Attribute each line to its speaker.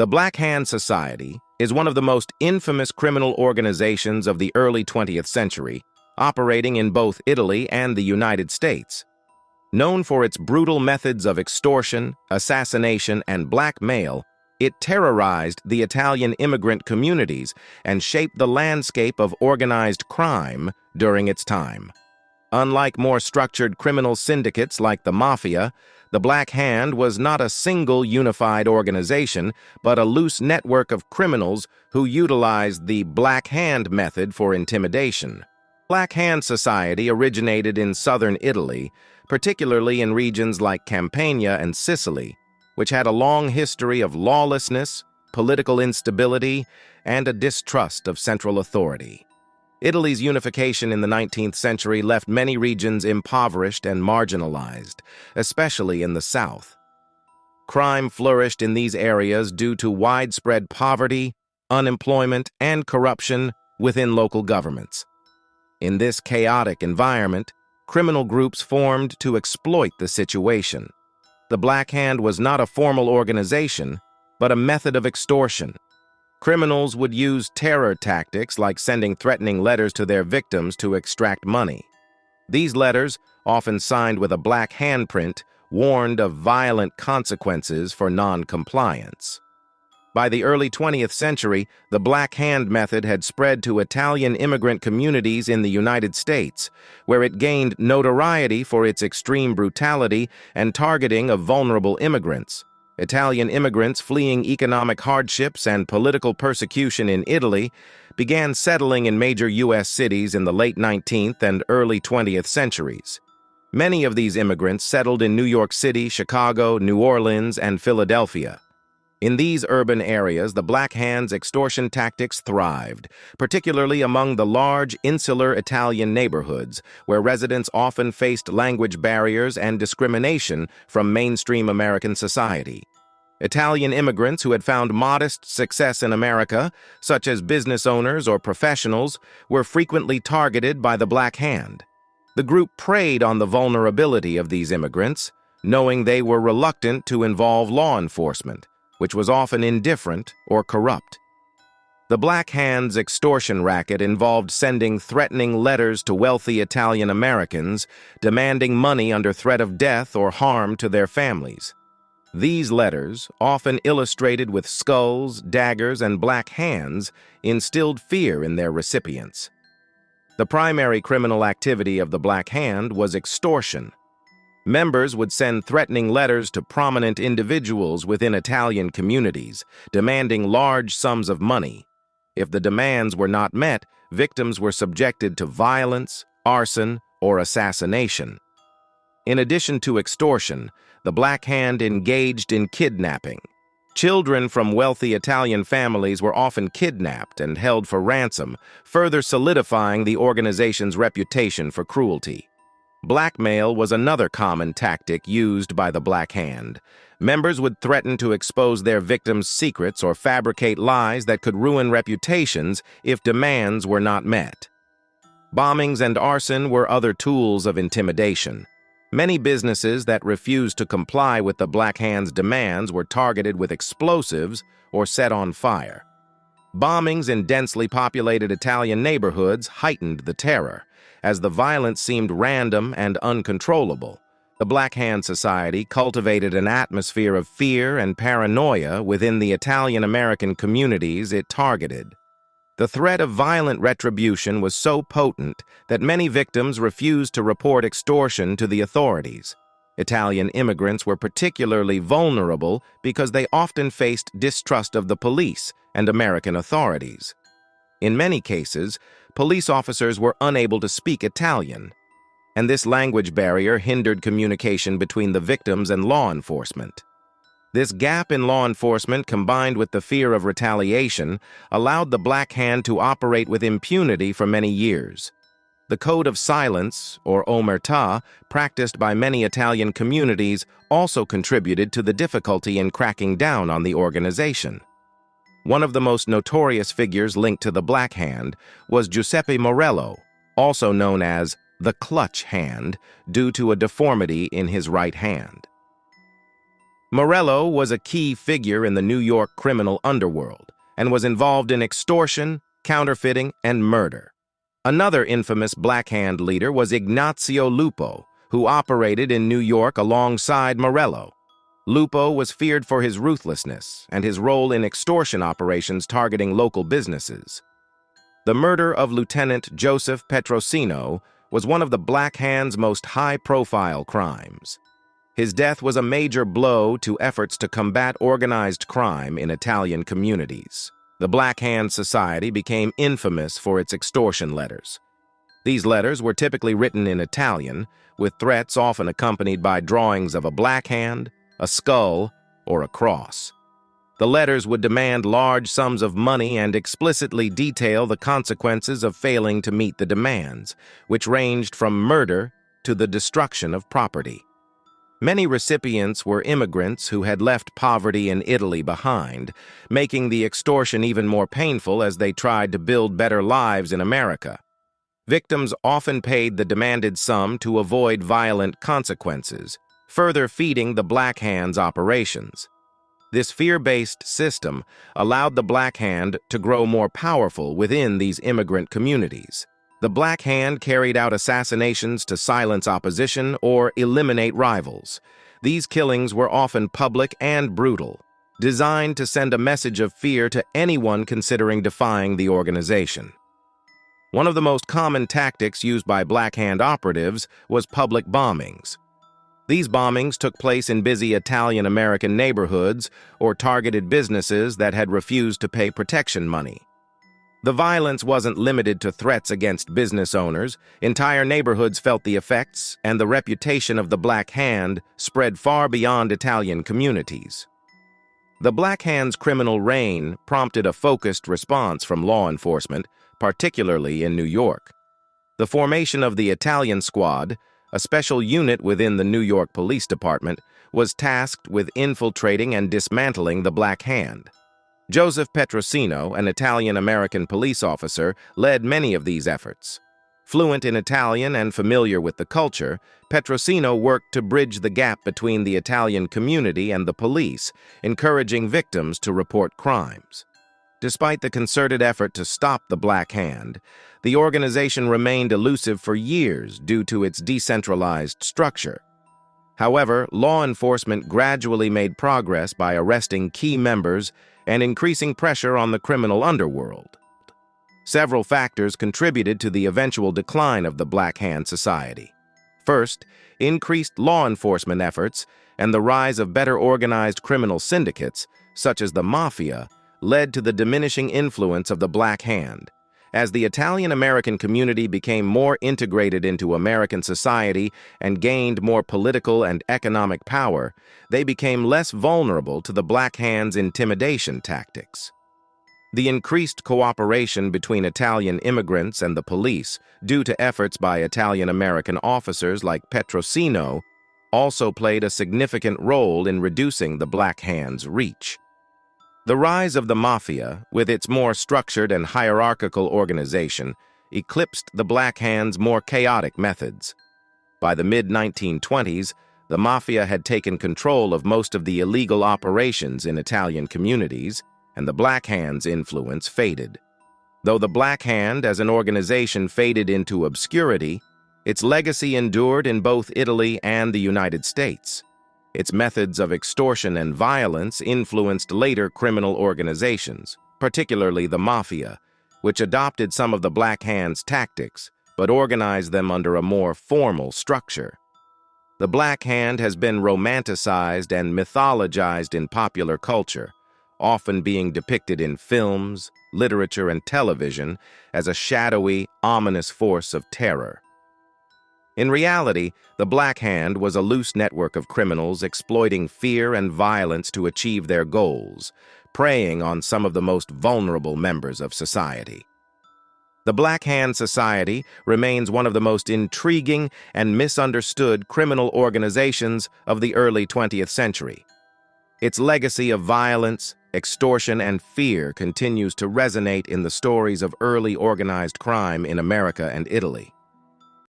Speaker 1: The Black Hand Society is one of the most infamous criminal organizations of the early 20th century, operating in both Italy and the United States. Known for its brutal methods of extortion, assassination, and blackmail, it terrorized the Italian immigrant communities and shaped the landscape of organized crime during its time. Unlike more structured criminal syndicates like the Mafia, the Black Hand was not a single unified organization, but a loose network of criminals who utilized the Black Hand method for intimidation. Black Hand Society originated in southern Italy, particularly in regions like Campania and Sicily, which had a long history of lawlessness, political instability, and a distrust of central authority. Italy's unification in the 19th century left many regions impoverished and marginalized, especially in the south. Crime flourished in these areas due to widespread poverty, unemployment, and corruption within local governments. In this chaotic environment, criminal groups formed to exploit the situation. The Black Hand was not a formal organization, but a method of extortion. Criminals would use terror tactics like sending threatening letters to their victims to extract money. These letters, often signed with a black handprint, warned of violent consequences for non-compliance. By the early 20th century, the Black Hand method had spread to Italian immigrant communities in the United States, where it gained notoriety for its extreme brutality and targeting of vulnerable immigrants. Italian immigrants fleeing economic hardships and political persecution in Italy began settling in major U.S. cities in the late 19th and early 20th centuries. Many of these immigrants settled in New York City, Chicago, New Orleans, and Philadelphia. In these urban areas, the Black Hand's extortion tactics thrived, particularly among the large, insular Italian neighborhoods, where residents often faced language barriers and discrimination from mainstream American society. Italian immigrants who had found modest success in America, such as business owners or professionals, were frequently targeted by the Black Hand. The group preyed on the vulnerability of these immigrants, knowing they were reluctant to involve law enforcement, which was often indifferent or corrupt. The Black Hand's extortion racket involved sending threatening letters to wealthy Italian Americans, demanding money under threat of death or harm to their families. These letters, often illustrated with skulls, daggers, and black hands, instilled fear in their recipients. The primary criminal activity of the Black Hand was extortion. Members would send threatening letters to prominent individuals within Italian communities, demanding large sums of money. If the demands were not met, victims were subjected to violence, arson, or assassination. In addition to extortion, the Black Hand engaged in kidnapping. Children from wealthy Italian families were often kidnapped and held for ransom, further solidifying the organization's reputation for cruelty. Blackmail was another common tactic used by the Black Hand. Members would threaten to expose their victims' secrets or fabricate lies that could ruin reputations if demands were not met. Bombings and arson were other tools of intimidation. Many businesses that refused to comply with the Black Hand's demands were targeted with explosives or set on fire. Bombings in densely populated Italian neighborhoods heightened the terror, as the violence seemed random and uncontrollable. The Black Hand Society cultivated an atmosphere of fear and paranoia within the Italian-American communities it targeted. The threat of violent retribution was so potent that many victims refused to report extortion to the authorities. Italian immigrants were particularly vulnerable because they often faced distrust of the police and American authorities. In many cases, police officers were unable to speak Italian, and this language barrier hindered communication between the victims and law enforcement. This gap in law enforcement, combined with the fear of retaliation, allowed the Black Hand to operate with impunity for many years. The code of silence, or omertà, practiced by many Italian communities also contributed to the difficulty in cracking down on the organization. One of the most notorious figures linked to the Black Hand was Giuseppe Morello, also known as the Clutch Hand, due to a deformity in his right hand. Morello was a key figure in the New York criminal underworld and was involved in extortion, counterfeiting, and murder. Another infamous Black Hand leader was Ignacio Lupo, who operated in New York alongside Morello. Lupo was feared for his ruthlessness and his role in extortion operations targeting local businesses. The murder of Lieutenant Joseph Petrosino was one of the Black Hand's most high-profile crimes. His death was a major blow to efforts to combat organized crime in Italian communities. The Black Hand Society became infamous for its extortion letters. These letters were typically written in Italian, with threats often accompanied by drawings of a black hand, a skull, or a cross. The letters would demand large sums of money and explicitly detail the consequences of failing to meet the demands, which ranged from murder to the destruction of property. Many recipients were immigrants who had left poverty in Italy behind, making the extortion even more painful as they tried to build better lives in America. Victims often paid the demanded sum to avoid violent consequences, further feeding the Black Hand's operations. This fear-based system allowed the Black Hand to grow more powerful within these immigrant communities. The Black Hand carried out assassinations to silence opposition or eliminate rivals. These killings were often public and brutal, designed to send a message of fear to anyone considering defying the organization. One of the most common tactics used by Black Hand operatives was public bombings. These bombings took place in busy Italian-American neighborhoods or targeted businesses that had refused to pay protection money. The violence wasn't limited to threats against business owners. Entire neighborhoods felt the effects, and the reputation of the Black Hand spread far beyond Italian communities. The Black Hand's criminal reign prompted a focused response from law enforcement, particularly in New York. The formation of the Italian Squad, a special unit within the New York Police Department, was tasked with infiltrating and dismantling the Black Hand. Joseph Petrosino, an Italian-American police officer, led many of these efforts. Fluent in Italian and familiar with the culture, Petrosino worked to bridge the gap between the Italian community and the police, encouraging victims to report crimes. Despite the concerted effort to stop the Black Hand, the organization remained elusive for years due to its decentralized structure. However, law enforcement gradually made progress by arresting key members and increasing pressure on the criminal underworld. Several factors contributed to the eventual decline of the Black Hand Society. First, increased law enforcement efforts and the rise of better organized criminal syndicates, such as the Mafia, led to the diminishing influence of the Black Hand. As the Italian-American community became more integrated into American society and gained more political and economic power, they became less vulnerable to the Black Hand's intimidation tactics. The increased cooperation between Italian immigrants and the police, due to efforts by Italian-American officers like Petrosino, also played a significant role in reducing the Black Hand's reach. The rise of the Mafia, with its more structured and hierarchical organization, eclipsed the Black Hand's more chaotic methods. By the mid-1920s, the Mafia had taken control of most of the illegal operations in Italian communities, and the Black Hand's influence faded. Though the Black Hand as an organization faded into obscurity, its legacy endured in both Italy and the United States. Its methods of extortion and violence influenced later criminal organizations, particularly the Mafia, which adopted some of the Black Hand's tactics, but organized them under a more formal structure. The Black Hand has been romanticized and mythologized in popular culture, often being depicted in films, literature, and television as a shadowy, ominous force of terror. In reality, the Black Hand was a loose network of criminals exploiting fear and violence to achieve their goals, preying on some of the most vulnerable members of society. The Black Hand Society remains one of the most intriguing and misunderstood criminal organizations of the early 20th century. Its legacy of violence, extortion, and fear continues to resonate in the stories of early organized crime in America and Italy.